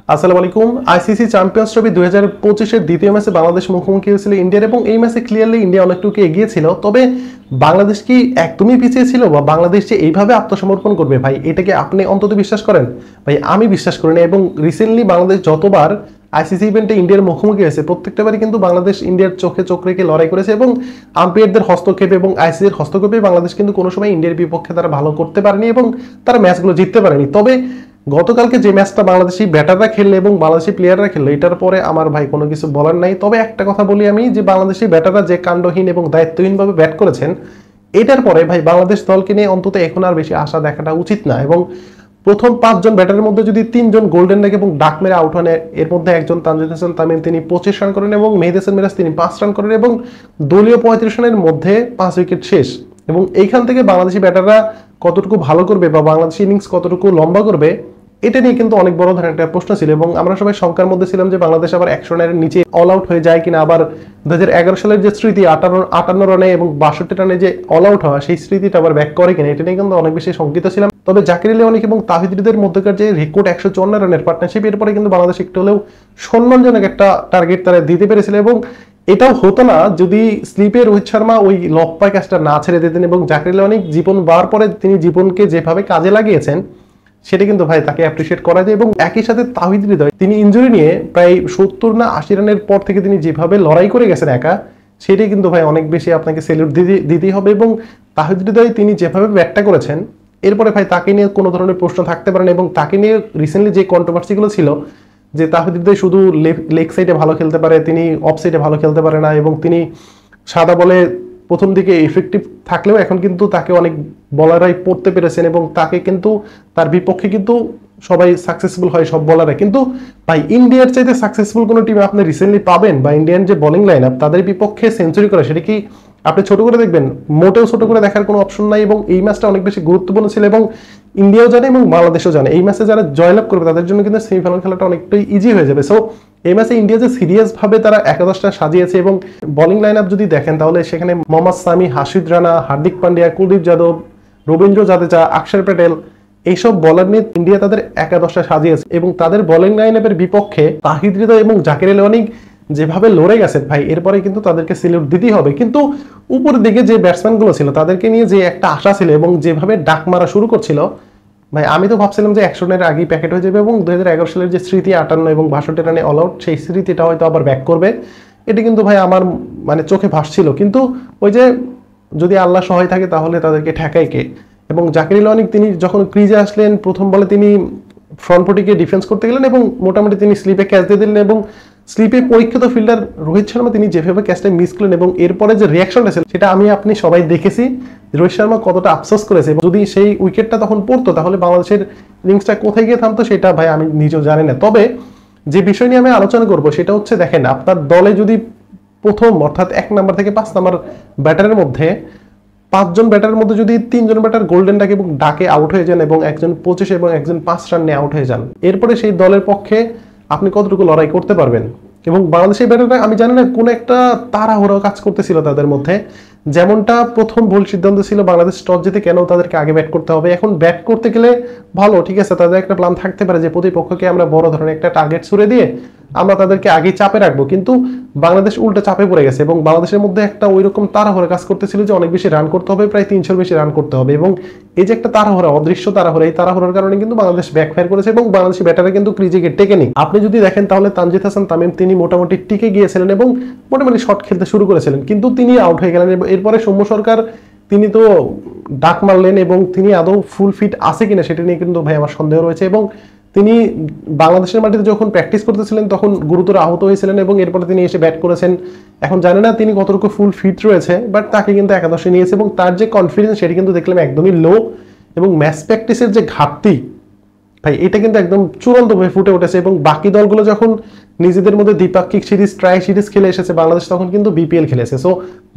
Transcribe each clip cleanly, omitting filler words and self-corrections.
আসসালামু আলাইকুম। ICC champions trophy 2025-এর দ্বিতীয় ম্যাচে বাংলাদেশ মুখোমুখি হয়েছিল ইন্ডিয়ার এবং এই ম্যাচে ক্লিয়ারলি ইন্ডিয়া অনেকটুকু এগিয়ে ছিল। তবে বাংলাদেশ কি একদমই পিছিয়ে ছিল বা বাংলাদেশ যে এইভাবে আত্মসমর্পণ করবে ভাই, এটাকে আপনি অন্তত বিশ্বাস করেন? ভাই আমি বিশ্বাস করি না। এবং রিসেন্টলি বাংলাদেশ যতবার আইসিসি ইভেন্টে ইন্ডিয়ার মুখোমুখি হয়েছে প্রত্যেকটাবারই কিন্তু বাংলাদেশ ইন্ডিয়ার চোখে চোখ রেখে লড়াই করেছে এবং আম্পায়ারদের হস্তক্ষেপে এবং আইসিসির হস্তক্ষেপে বাংলাদেশ কিন্তু কোনো সময় ইন্ডিয়ার বিপক্ষে তারা ভালো করতে পারেনি এবং তারা ম্যাচগুলো জিততে পারেনি। তবে গতকালকে যে ম্যাচটা বাংলাদেশি ব্যাটাররা খেললে এবং বাংলাদেশি প্লেয়াররা খেললো, এটার পরে আমার ভাই কোনো কিছু বলার নাই। তবে একটা কথা বলি আমি, যে বাংলাদেশি ব্যাটাররা যে কাণ্ডহীন এবং দায়িত্বহীনভাবে ব্যাট করেছেন, এটার পরে ভাই বাংলাদেশ দলকে নিয়ে অন্তত এখন আর বেশি আশা দেখাটা উচিত না। এবং প্রথম 5 জন ব্যাটারের মধ্যে যদি 3 জন গোল্ডেন লেগ এবং ডাক মেরে আউট হন, এর মধ্যে একজন তানজিদ হাসান তামিম, তিনি 25 রান করেন এবং মেহেদী হাসান মিরাজ তিনি 5 রান করেন এবং দলীয় 35 রানের মধ্যে 5 উইকেট শেষ। এবং এইখান থেকে বাংলাদেশি ব্যাটাররা কতটুকু ভালো করবে বা বাংলাদেশি ইনিংস কতটুকু লম্বা করবে, এটা নিয়ে কিন্তু অনেক বড় ধরনের একটা প্রশ্ন ছিল। এবং আমরা সবাই শঙ্কার মধ্যে ছিলাম যে বাংলাদেশ আবার 100 রানের নিচে অল আউট হয়ে যায় কিনা, আবার 2011 সালের যে স্মৃতি 58 রানে এবং 62 রানে যে অল আউট হওয়া, সেই স্মৃতিটা আবার ব্যাক করে কিনা, এটা নিয়ে কিন্তু অনেক বেশি শঙ্কিত ছিলাম। তবে জাকির আলী অনেক এবং তাহিদ হৃদয়ের মধ্যকার যে রেকর্ড 154 রানের পার্টনারশিপ, এরপরে কিন্তু বাংলাদেশ একটু হলেও সম্মানজনক একটা টার্গেট তারা দিতে পেরেছিল। এবং এটাও হতো না যদি স্লিপে রোহিত শর্মা ওই লপ্পা ক্যাচটা না ছেড়ে দিতেন। এবং জাকির আলী অনেক জীবন বার পরে তিনি জীবনকে যেভাবে কাজে লাগিয়েছেন, সেটা কিন্তু ভাই তাকে অ্যাপ্রিশিয়েট করা যায়। এবং একই সাথে তাহিদ হৃদয়, তিনি ইনজুরি নিয়ে প্রায় 70 না 80 রানের পর থেকে তিনি যেভাবে লড়াই করে গেছেন একা, সেটাই কিন্তু ভাই অনেক বেশি আপনাকে সেলিউট দিতেই হবে। এবং তাহিদ হৃদয় তিনি যেভাবে ব্যাটটা করেছেন, এরপরে ভাই তাকে নিয়ে কোনো ধরনের প্রশ্ন থাকতে পারে না। এবং তাকে নিয়ে রিসেন্টলি যে কন্ট্রোভার্সিগুলো ছিল, যে তাহিদ হৃদয় শুধু লেগ সাইডে ভালো খেলতে পারে, তিনি অফ সাইডে ভালো খেলতে পারে না, এবং তিনি সাদা বলে প্রথম দিকে এফেক্টিভ থাকলেও এখন কিন্তু তাকে অনেক বলাররাই পড়তে পেরেছেন এবং তাকে কিন্তু তার বিপক্ষে কিন্তু সবাই সাকসেসফুল হয়, সব বলাররা। কিন্তু ভাই ইন্ডিয়ার চাইতে সাকসেসফুল কোনো টিম আপনি রিসেন্টলি পাবেন? বা ইন্ডিয়ান যে বোলিং লাইন আপ, তাদের বিপক্ষে সেঞ্চুরি করে, সেটা কি আপনি ছোট করে দেখবেন? মোটেও ছোট করে দেখার কোনো অপশন নাই। এবং এই ম্যাচটা অনেক বেশি গুরুত্বপূর্ণ ছিল এবং ইন্ডিয়াও জানে এবং বাংলাদেশও জানে এই ম্যাচে যারা জয়লাভ করবে তাদের জন্য কিন্তু সেমিফাইনাল খেলাটা অনেকটাই ইজি হয়ে যাবে। সো এই ম্যাচে ইন্ডিয়া যে সিরিয়াস ভাবে তারা একাদশটা সাজিয়েছে এবং বোলিং লাইন আপ যদি দেখেন, তাহলে সেখানে মোহাম্মদ সামি, হাশিদ রানা, হার্দিক পান্ডিয়া, কুলদীপ যাদব, রবীন্দ্র জাদেজা, অক্ষর প্যাটেল, এইসব বলার নিয়ে ইন্ডিয়া তাদের একাদশটা সাজিয়েছে। এবং তাদের বোলিং লাইন আপের বিপক্ষে তাহিদ হৃদয় এবং জাকির আলী অনেক যেভাবে লড়ে গেছে ভাই, এরপরে কিন্তু তাদেরকে সেলিউট দিতেই হবে। কিন্তু উপরের দিকে যে ব্যাটসম্যান গুলো ছিল, তাদেরকে নিয়ে যে একটা আশা ছিল এবং যেভাবে ডাক মারা শুরু করছিল, ভাই আমি তো ভাবছিলাম যে 100 রানের আগেই প্যাকেট হয়ে যাবে এবং 2011 সালের যে স্মৃতি 58 এবং 62 রানে অল আউট, সেই স্মৃতিটা হয়তো আবার ব্যাক করবে। এটা কিন্তু ভাই আমার মানে চোখে ভাসছিল। কিন্তু ওই যে যদি আল্লাহ সহায় থাকে তাহলে তাদেরকে ঠেকায় কে? এবং জাকির আলী অনেক, তিনি যখন ক্রিজে আসলেন প্রথম বলে তিনি ফ্রন্ট ফুটিকে ডিফেন্স করতে গেলেন এবং মোটামুটি তিনি স্লিপে ক্যাচ দিয়ে দিলেন। এবং স্লিপে পরীক্ষিত ফিল্ডার রোহিত শর্মা তিনি যেভাবে ক্যাচটা মিস করলেন এবং এরপরে যে রিয়াকশনটা ছিল, সেটা আমি আপনি সবাই দেখেছি রোহিত শর্মা কতটা আফসোস করেছে। যদি সেই উইকেটটা তখন পড়তো তাহলে বাংলাদেশের ইনিংসটা কোথায় গিয়ে থামতো সেটা ভাই আমি নিজেও জানি না। তবে যে বিষয় নিয়ে আমি আলোচনা করবো সেটা হচ্ছে, দেখেন আপনার দলে যদি প্রথম অর্থাৎ 1 নাম্বার থেকে 5 নাম্বার ব্যাটারের মধ্যে 5 জন ব্যাটারের মধ্যে যদি 3 জন ব্যাটার গোল্ডেন ডাকে এবং ডাকে আউট হয়ে যান এবং একজন 25 এবং একজন 5 রান নিয়ে আউট হয়ে যান, এরপরে সেই দলের পক্ষে আপনি কতটুকু লড়াই করতে পারবেন? এবং বাংলাদেশের ব্যাটাররা আমি জানি না কোন একটা তাড়াহুড়ো কাজ করতেছিল তাদের মধ্যে। যেমনটা প্রথম ভুল সিদ্ধান্ত ছিল বাংলাদেশ টস জিতে কেন তাদেরকে আগে ব্যাট করতে হবে। এখন ব্যাট করতে গেলে ভালো, ঠিক আছে, তাদের একটা প্ল্যান থাকতে পারে যে প্রতিপক্ষকে আমরা বড় ধরনের একটা টার্গেট ছুড়ে দিয়ে আমরা তাদেরকে আগে চাপে রাখবো। কিন্তু বাংলাদেশ উল্টো চাপে পড়ে গেছে এবং বাংলাদেশের মধ্যে একটা ওইরকম তাড়াহুড়ো কাজ করতেছিল যে অনেক বেশি রান করতে হবে, প্রায় 300 বেশি রান করতে হবে। এবং এই যে একটা তাড়াহুড়া, অদৃশ্য তাড়াহুড়া, এই তাড়াহুড়ার কারণে কিন্তু বাংলাদেশ ব্যাকফায়ার করেছে এবং বাংলাদেশি ব্যাটাররা কিন্তু ক্রিজে টেকেনি। আপনি যদি দেখেন তাহলে তানজিদ হাসান তামিম তিনি মোটামুটি টিকে গিয়েছিলেন এবং মোটামুটি শট খেলতে শুরু করেছিলেন, কিন্তু তিনি আউট হয়ে গেলেন। এরপরে সৌম্য সরকার তিনি তো ডাক মারলেন এবং তিনি আদৌ ফুল ফিট আছে কিনা সেটা নিয়ে কিন্তু ভাই আমার সন্দেহ রয়েছে। এবং তিনি বাংলাদেশের মাটিতে যখন প্র্যাকটিস করতেছিলেন তখন গুরুতর আহত হয়েছিলেন এবং এরপরে তিনি এসে ব্যাট করেছেন। এখন জানি না তিনি কতটুকু ফুল ফিট রয়েছে, বাট তাকে কিন্তু একাদশে নিয়েছে এবং তার যে কনফিডেন্স সেটা কিন্তু দেখলাম একদমই লো। এবং ম্যাচ প্র্যাকটিসের যে ঘাটতি ভাই, এটা কিন্তু একদম চূড়ান্তভাবে ফুটে উঠেছে। এবং বাকি দলগুলো যখন নিজেদের মধ্যে দ্বিপাক্ষিক সিরিজ, ট্রাই সিরিজ খেলে এসেছে, বাংলাদেশ তখন কিন্তু বিপিএল খেলেছে। সো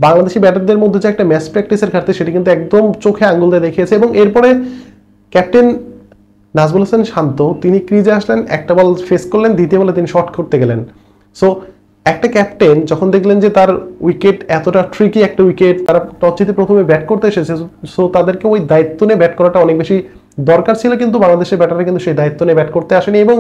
বাংলাদেশি ব্যাটারদের মধ্যে যে একটা ম্যাচ প্র্যাকটিসের ঘাটতি, সেটা কিন্তু একদম চোখে আঙ্গুল দিয়ে দেখিয়েছে। এবং এরপরে ক্যাপ্টেন নাজমুল হাসান শান্ত তিনি ক্রিজে আসলেন, একটা বল ফেস করলেন, দ্বিতীয় বলে তিনি শট করতে গেলেন। সো একটা ক্যাপ্টেন যখন দেখলেন যে তার উইকেট এতটা ট্রিকি একটা উইকেট, তারা টস জিতে প্রথমে ব্যাট করতে এসেছে, সো তাদেরকে ওই দায়িত্ব নিয়ে ব্যাট করাটা অনেক বেশি দরকার ছিল, কিন্তু বাংলাদেশের ব্যাটাররা কিন্তু সেই দায়িত্ব নিয়ে ব্যাট করতে আসেনি। এবং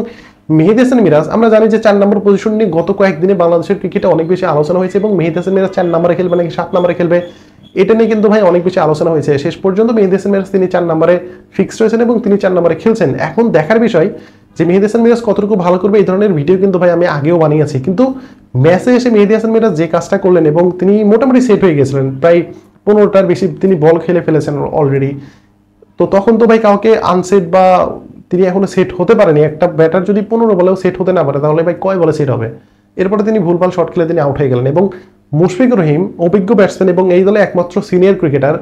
মেহেদী হাসান মিরাজ, আমরা জানি যে 4 নম্বর পজিশন নিয়ে গত কয়েকদিনে বাংলাদেশের ক্রিকেটে অনেক বেশি আলোচনা হয়েছে, এবং মেহেদী হাসান মিরাজ 4 নম্বরে খেলবে নাকি 7 নম্বরে খেলবে এটা নিয়ে কিন্তু ভাই অনেক বেশি আলোচনা হয়েছে। শেষ পর্যন্ত মেহেদী হাসান মিরাজ তিনি 4 নম্বরে ফিক্সড হয়েছেন এবং তিনি 4 নম্বরে খেলছেন। এখন দেখার বিষয় যে মেহেদী হাসান মিরাজ কতটুকু ভালো করবে। এই ধরনের ভিডিও কিন্তু ভাই আমি আগেও বানিয়েছি, কিন্তু ম্যাচে এসে মেহেদী হাসান মিরাজ যে কাজটা করলেন এবং তিনি মোটামুটি সেট হয়ে গেছিলেন, প্রায় 15টার বেশি তিনি বল খেলে ফেলেছেন অলরেডি। তো তখন তো ভাই কাউকে আনসেট বা তিনি এখনো সেট হতে পারেনি। একটা ব্যাটার যদি 15 বলেও সেট হতে না পারে তাহলে ভাই কয় বলে সেট হবে? এরপরে তিনি ভুলভাল শট খেলে তিনি আউট হয়ে গেলেন। এবং মুশফিকুর রহিম অভিজ্ঞ ব্যাটসম্যান এবং এই দলে একমাত্র সিনিয়র ক্রিকেটার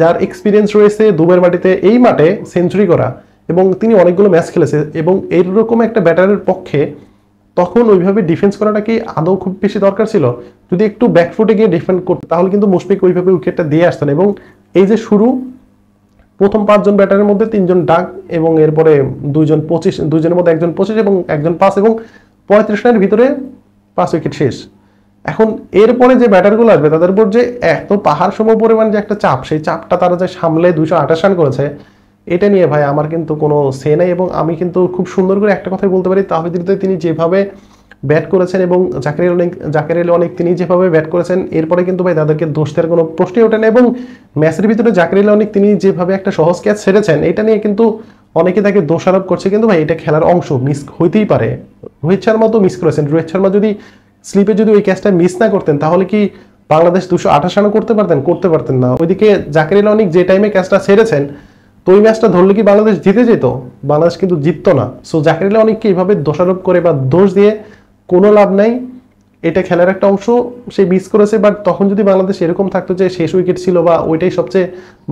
যার এক্সপিরিয়েন্স রয়েছে দুবাইয়ের মাটিতে এই মাঠে সেঞ্চুরি করা, এবং তিনি অনেকগুলো ম্যাচ খেলেছে। এবং এইরকম একটা ব্যাটারের পক্ষে তখন ওইভাবে ডিফেন্স করাটা কি আদৌ খুব বেশি দরকার ছিল? যদি একটু ব্যাকফুটে গিয়ে ডিফেন্ড করতে তাহলে কিন্তু মুশফিক ওইভাবে উইকেটটা দিয়ে আসতেন। এবং এই যে শুরু প্রথম 5 জন ব্যাটারের মধ্যে 3 জন ডাক এবং এরপরে 2 জনের মধ্যে 1 জন 25 এবং 1 জন 5 এবং 35 রানের ভিতরে 5 উইকেট শেষ। এখন এরপরে যে ব্যাটারগুলো আসবে তাদের উপর যে এত পাহাড় সম পরিমাণ যে একটা চাপ, সেই চাপটা তারা যে সামলে 228 রান করেছে, এটা নিয়ে ভাই আমার কিন্তু কোনো সে নাই। এবং আমি কিন্তু খুব সুন্দর করে একটা কথাই বলতে পারি, তাহলে তিনি যেভাবে ব্যাট করেছেন এবং জাকের আলী অনেক তিনি যেভাবে ব্যাট করেছেন, এরপরে কিন্তু ভাই তাদেরকে দোষ দেওয়ার কোনো প্রশ্নই ওঠে না। এবং ম্যাচের ভিতরে জাকের আলী অনেক তিনি যেভাবে একটা সহজ ক্যাচ ছেড়েছেন, এটা নিয়ে কিন্তু অনেকে তাকে দোষারোপ করছে, কিন্তু ভাই এটা খেলার অংশ, মিস হইতেই পারে। রোহিত শর্মা তো মিস করেছেন। রোহিত শর্মা যদি স্লিপে যদি ওই ক্যাচটা মিস না করতেন তাহলে কি বাংলাদেশ 228 রানও করতে পারতেন না। ওইদিকে জাকের আলী অনেক যে টাইমে ক্যাচটা ছেড়েছেন, তো ওই ম্যাচটা ধরলে কি বাংলাদেশ জিতে যেত? বাংলাদেশ কিন্তু জিততো না। সো জাকের আলী অনেককে এইভাবে দোষারোপ করে বা দোষ দিয়ে কোনো লাভ নাই। এটা খেলার একটা অংশ, সে মিস করেছে। বাট তখন যদি বাংলাদেশ এরকম থাকতো যে শেষ উইকেট ছিল বা ওইটাই সবচেয়ে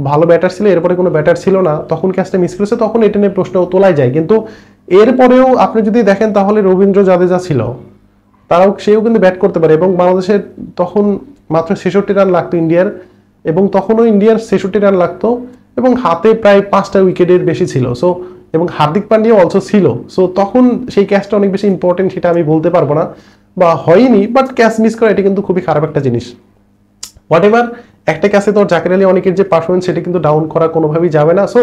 ভালো ব্যাটার ছিল, এরপরে কোনো ব্যাটার ছিল না, তখন ক্যাচটা মিস করেছে, তখন এটা নিয়ে প্রশ্ন তোলাই যায়। কিন্তু এরপরেও আপনি যদি দেখেন তাহলে রবীন্দ্র জাদেজা ছিল, সেও কিন্তু ব্যাট করতে পারে। এবং বাংলাদেশের তখন মাত্র 66 রান লাগতো ইন্ডিয়ার, এবং তখনও ইন্ডিয়ার 66 রান লাগতো এবং হাতে প্রায় 5টা উইকেটের বেশি ছিল। সো এবং হার্দিক পান্ডিয়া অলসো ছিল। সো তখন সেই ক্যাচটা অনেক বেশি ইম্পর্টেন্ট, সেটা আমি বলতে পারবো না বা হয়নি, বাট ক্যাচ মিস করা এটা কিন্তু খুবই খারাপ একটা জিনিস। হোয়াট এভার, একটা ক্যাচে তো জাকের আলী অনেকের যে পারফরমেন্স সেটা কিন্তু ডাউন করা কোনোভাবেই যাবে না। সো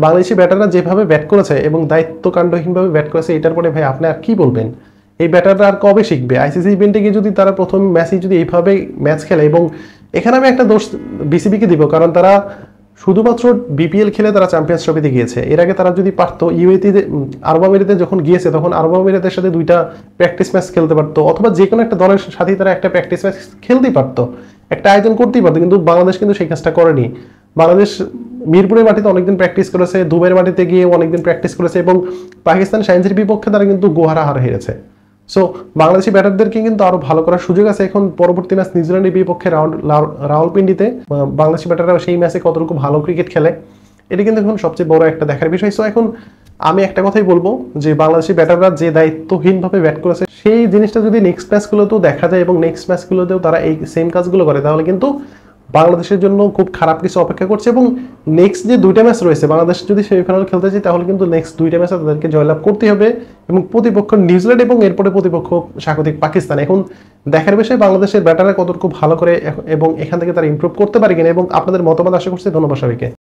বাংলাদেশি ব্যাটাররা যেভাবে ব্যাট করেছে এবং দায়িত্বকাণ্ডহীনভাবে ব্যাট করেছে, এটার পরে ভাই আপনি আর কি বলবেন? এই ব্যাটাররা আর কবে শিখবে? আইসিসি ইভেন্টে গিয়ে যদি তারা প্রথম ম্যাচে যদি এইভাবে ম্যাচ খেলে, এবং এখানে আমি একটা দোষ বিসিবিকে দিব, কারণ তারা শুধুমাত্র বিপিএল খেলে তারা চ্যাম্পিয়ন্স ট্রফিতে গিয়েছে। এর আগে তারা যদি পারতো ইউএইতে আরব আমিরাতে যখন গিয়েছে তখন আরব আমিরাতের সাথে 2টা প্র্যাকটিস ম্যাচ খেলতে পারতো, অথবা যে কোনো একটা দলের সাথেই তারা একটা প্র্যাকটিস ম্যাচ খেলতেই পারতো, একটা আয়োজন করতেই পারতো। কিন্তু বাংলাদেশ কিন্তু সেই কাজটা করেনি। বাংলাদেশ মিরপুরের মাটিতে অনেকদিন প্র্যাকটিস করেছে, দুবাইয়ের মাটিতে গিয়ে অনেকদিন প্র্যাকটিস করেছে, এবং পাকিস্তান শাইনসির বিপক্ষে তারা কিন্তু গোহারা হার হেরেছে। সো বাংলাদেশি ব্যাটারদেরকে কিন্তু আরো ভালো করার সুযোগ আছে। এখন পরবর্তী ম্যাচ নিউজিল্যান্ডের বিপক্ষে রাওয়ালপিন্ডিতে বাংলাদেশি ব্যাটাররা সেই ম্যাচে কতটুকু ভালো ক্রিকেট খেলে, এটা কিন্তু এখন সবচেয়ে বড় একটা দেখার বিষয়। সো এখন আমি একটা কথাই বলবো যে বাংলাদেশি ব্যাটাররা যে দায়িত্বহীনভাবে ব্যাট করেছে, সেই জিনিসটা যদি নেক্সট ম্যাচগুলোতেও দেখা যায় এবং নেক্সট ম্যাচগুলোতেও তারা এই সেম কাজগুলো করে, তাহলে কিন্তু বাংলাদেশের জন্য খুব খারাপ কিছু অপেক্ষা করছে। এবং নেক্সট যে 2টা ম্যাচ রয়েছে, বাংলাদেশ যদি সেমিফাইনাল খেলতে চায় তাহলে কিন্তু নেক্সট 2টা ম্যাচে তাদেরকে জয়লাভ করতে হবে, এবং প্রতিপক্ষ নিউজিল্যান্ড এবং এরপরে প্রতিপক্ষ স্বাগতিক পাকিস্তান। এখন দেখার বিষয় বাংলাদেশের ব্যাটাররা কতটুকু ভালো করে এবং এখান থেকে তারা ইমপ্রুভ করতে পারে কিনা। এবং আপনাদের মতামত আশা করছি। ধন্যবাদ সবাইকে।